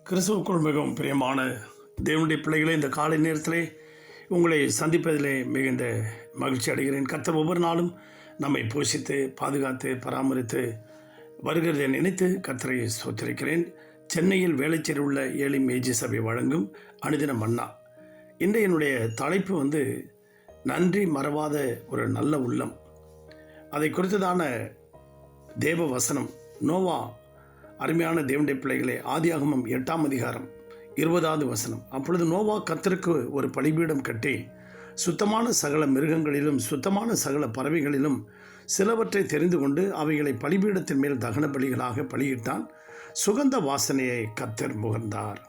கிறிஸ்துவுக்குள் மிகவும் பிரியமான தேவனுடைய பிள்ளைகளே, இந்த காலை நேரத்திலே உங்களை சந்திப்பதிலே மிகுந்த மகிழ்ச்சி அடைகிறேன். கர்த்தர் ஒவ்வொரு நாளும் நம்மை போஷித்து பாதுகாத்து பராமரித்து வருகிறதை நினைத்து கர்த்தரை ஸ்தோத்திரிக்கிறேன். சென்னையில் வேளச்சேரி உள்ள ஏழை மேஜி சபை வழங்கும் அனுதின மன்னா. இன்றைய என்னுடைய தலைப்பு நன்றி மறவாத ஒரு நல்ல உள்ளம். அதை குறித்ததான தேவ வசனம் நோவா. அருமையான தேவனுடைய பிள்ளைகளே, ஆதியாகமம் 8ஆம் அதிகாரம் 20வது வசனம். அப்பொழுது நோவா கர்த்தருக்கு ஒரு பலிபீடம் கட்டி சுத்தமான சகல மிருகங்களிலும் சுத்தமான சகல பறவைகளிலும் சிலவற்றை தெரிந்து கொண்டு அவைகளை பலிபீடத்தின் மேல் தகன பலிகளாக பலியிட்டான். சுகந்த வாசனையை கர்த்தர் முகர்ந்தார்.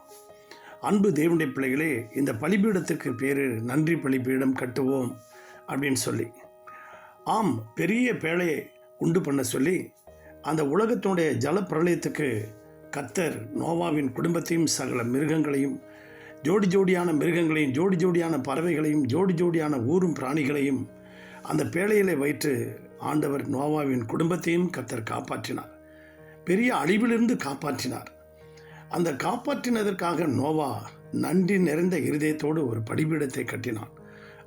அன்பு தேவனுடைய பிள்ளைகளே, இந்த பலிபீடத்திற்கு பேர் நன்றி பலிபீடம் கட்டுவோம் அப்படின்னு சொல்லி, ஆம், பெரிய பேழையை உண்டு பண்ண சொல்லி அந்த உலகத்தினுடைய ஜல பிரளயத்துக்கு கர்த்தர் நோவாவின் குடும்பத்தையும் சகல மிருகங்களையும், ஜோடி ஜோடியான மிருகங்களையும், ஜோடி ஜோடியான பறவைகளையும், ஜோடி ஜோடியான ஊரும் பிராணிகளையும் அந்த பேழையிலே வைத்து ஆண்டவர் நோவாவின் குடும்பத்தையும் கர்த்தர் காப்பாற்றினார். பெரிய அழிவிலிருந்து காப்பாற்றினார். அந்த காப்பாற்றினதற்காக நோவா நன்றி நிறைந்த இருதயத்தோடு ஒரு பலிபீடத்தை கட்டினான்.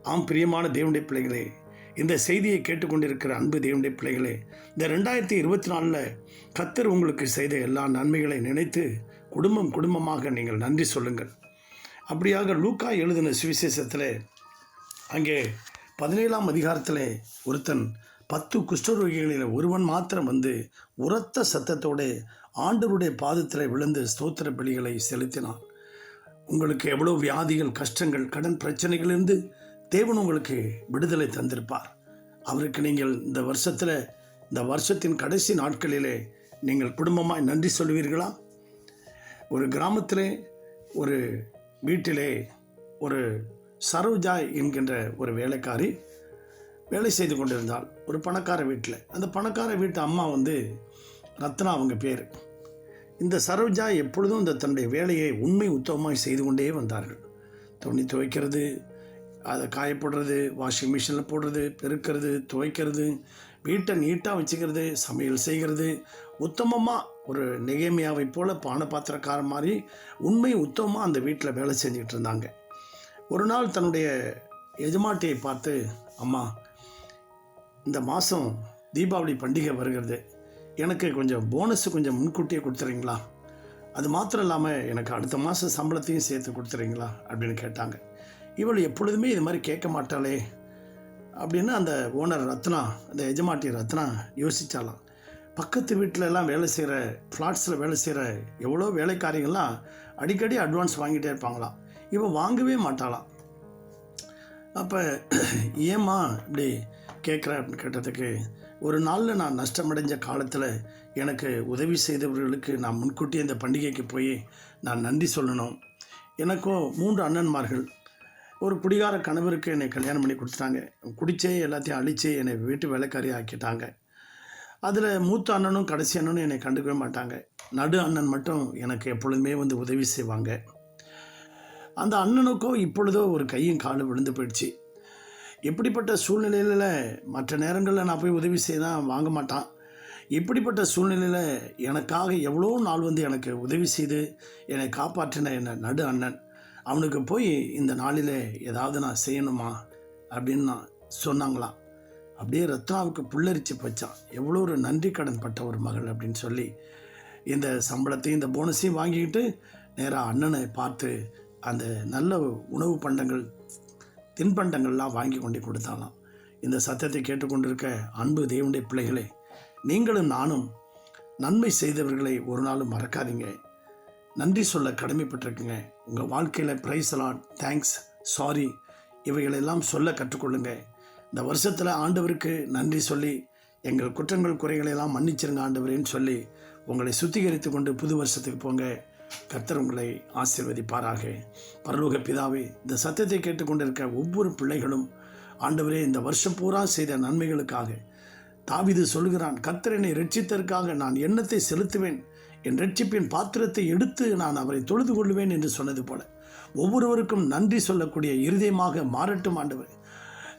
ஆம், பிரியமான தேவனுடைய பிள்ளைகளே, இந்த செய்தியை கேட்டுக்கொண்டிருக்கிற அன்பு தேவனுடைய பிள்ளைகளே, இந்த 2024 கர்த்தர் உங்களுக்கு செய்த எல்லா நன்மைகளை நினைத்து குடும்பமாக நீங்கள் நன்றி சொல்லுங்கள். அப்படியாக லூக்கா எழுதின சுவிசேஷத்தில் அங்கே 17ஆம் அதிகாரத்தில் ஒருத்தன் 10 குஷ்டரோகிகளில் ஒருவன் மாத்திரம் உரத்த சத்தத்தோடு ஆண்டவருடைய பாதத்தில் விழுந்து ஸ்தோத்திர பலிகளை செலுத்தினான். உங்களுக்கு எவ்வளோ வியாதிகள், கஷ்டங்கள், கடன் பிரச்சனைகளிலிருந்து தேவன் உங்களுக்கு விடுதலை தந்திருப்பார். அவருக்கு நீங்கள் இந்த வருஷத்தின் கடைசி நாட்களிலே நீங்கள் குடும்பமாய் நன்றி சொல்வீர்களா? ஒரு கிராமத்திலே ஒரு வீட்டிலே ஒரு சரோஜா என்கின்ற ஒரு வேலைக்காரி வேலை செய்து கொண்டிருந்தாள். ஒரு பணக்கார வீட்டில். அந்த பணக்கார வீட்டு அம்மா ரத்னா அவங்க பேர். இந்த சரோஜா எப்பொழுதும் தன்னுடைய வேலையை உண்மை உத்தமமாய் செய்து கொண்டே வந்தார்கள். துணி துவைக்கிறது, அதை காயப்படுறது, வாஷிங் மிஷினில் போடுறது, பெருக்கிறது, துவைக்கிறது, வீட்டை நீட்டாக வச்சுக்கிறது, சமையல் செய்கிறது, உத்தமமாக ஒரு நெகேமியாவை போல் பானபாத்திரக்கார மாதிரி உண்மை உத்தமமாக அந்த வீட்டில் வேலை செஞ்சுக்கிட்டு இருந்தாங்க. ஒரு நாள் தன்னுடைய எஜமாட்டியை பார்த்து, அம்மா, இந்த மாதம் தீபாவளி பண்டிகை வருகிறது, எனக்கு கொஞ்சம் போனஸு கொஞ்சம் முன்கூட்டியே கொடுத்துறீங்களா? அது மாத்திரம் இல்லாமல் எனக்கு அடுத்த மாதம் சம்பளத்தையும் சேர்த்து கொடுத்துறீங்களா அப்படின்னு கேட்டாங்க. இவள் எப்பொழுதுமே இது மாதிரி கேட்க மாட்டாளே அப்படின்னு அந்த ஓனர் ரத்னா, அந்த எஜமாட்டி ரத்னா யோசித்தாலாம். பக்கத்து வீட்டிலலாம் வேலை செய்கிற, ஃப்ளாட்ஸில் வேலை செய்கிற எவ்வளோ வேலைக்காரிகள்லாம் அடிக்கடி அட்வான்ஸ் வாங்கிட்டே இருப்பாங்களாம். இவன் வாங்கவே மாட்டாளாம். அப்போ ஏம்மா இப்படி கேட்குற அப்படின்னு கேட்டதுக்கு, ஒரு நாளில் நான் நஷ்டமடைஞ்ச காலத்தில் எனக்கு உதவி செய்தவர்களுக்கு நான் முன்கூட்டியே இந்த பண்டிகைக்கு போய் நான் நன்றி சொல்லணும். எனக்கும் 3 அண்ணன்மார்கள். ஒரு குடிகார கணவருக்கு என்னை கல்யாணம் பண்ணி கொடுத்துட்டாங்க. குடிச்சே எல்லாத்தையும் அழித்து என்னை வீட்டு வேலைக்காரி ஆக்கிட்டாங்க. அதில் மூத்த அண்ணனும் கடைசி அண்ணனும் என்னை கண்டுக்கவே மாட்டாங்க. நடு அண்ணன் மட்டும் எனக்கு எப்பொழுதுமே உதவி செய்வாங்க. அந்த அண்ணனுக்கோ இப்பொழுதோ ஒரு கையும் காலும் விழுந்து போயிடுச்சு. இப்படிப்பட்ட சூழ்நிலையில் மற்ற நேரங்களில் நான் போய் உதவி செய்தான் வாங்க மாட்டான். இப்படிப்பட்ட சூழ்நிலையில் எனக்காக எவ்வளோ நாள் எனக்கு உதவி செய்து என்னை காப்பாற்றின நடு அண்ணன், அவனுக்கு போய் இந்த நாளில் ஏதாவது நான் செய்யணுமா அப்படின்னு நான் சொன்னாங்களாம். அப்படியே ரத்னாவுக்கு புல்லரிச்சு போச்சான். எவ்வளோ ஒரு நன்றி கடன் பட்ட ஒரு மகள் அப்படின்னு சொல்லி இந்த சம்பளத்தையும் இந்த போனஸையும் வாங்கிக்கிட்டு நேராக அண்ணனை பார்த்து அந்த நல்ல உணவு பண்டங்கள், தின்பண்டங்கள்லாம் வாங்கி கொண்டு கொடுத்தாலாம். இந்த சத்தத்தை கேட்டுக்கொண்டிருக்க அன்பு தேவனுடைய பிள்ளைகளே, நீங்களும் நானும் நன்மை செய்தவர்களை ஒரு நாளும் மறக்காதீங்க. நன்றி சொல்ல கடமைப்பட்டிருக்குங்க. உங்கள் வாழ்க்கையில் பிரைஸ் அலாட், தேங்க்ஸ், சாரி இவைகளெல்லாம் சொல்ல கற்றுக்கொள்ளுங்க. இந்த வருஷத்தில் ஆண்டவருக்கு நன்றி சொல்லி எங்கள் குற்றங்கள் குறைகளெல்லாம் மன்னிச்சிருங்க ஆண்டவரேன்னு சொல்லி உங்களை சுத்திகரித்து கொண்டு புது வருஷத்துக்கு போங்க. கர்த்தர் உங்களை ஆசீர்வதிப்பாராக. பரலோக பிதாவே, இந்த சத்தத்தை கேட்டுக்கொண்டிருக்க ஒவ்வொரு பிள்ளைகளும் ஆண்டவரே, இந்த வருஷம் பூரா செய்த நன்மைகளுக்காக தாவீது சொல்கிறான், கர்த்தர் என்னை ரட்சித்ததற்காக நான் எண்ணத்தை செலுத்துவேன், என் ரட்சிப்பின் பாத்திரத்தை எடுத்து நான் அவரை தொழுது கொள்வேன் என்று சொன்னது போல ஒவ்வொருவருக்கும் நன்றி சொல்லக்கூடிய இருதயமாக மாறட்டும் ஆண்டவர்.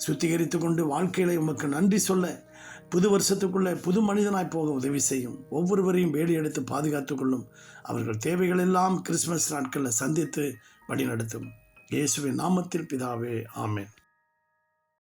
சுத்திகரித்து கொண்டு வாழ்க்கையில உமக்கு நன்றி சொல்ல புது வருஷத்துக்குள்ளே புது மனிதனாய் போக உதவி செய்யும். ஒவ்வொருவரையும் வேலி எடுத்து பாதுகாத்து கொள்ளும். அவர்கள் தேவைகளெல்லாம் கிறிஸ்மஸ் நாட்களில் சந்தித்து வழிநடத்தும். இயேசுவின் நாமத்தில் பிதாவே, ஆமென்.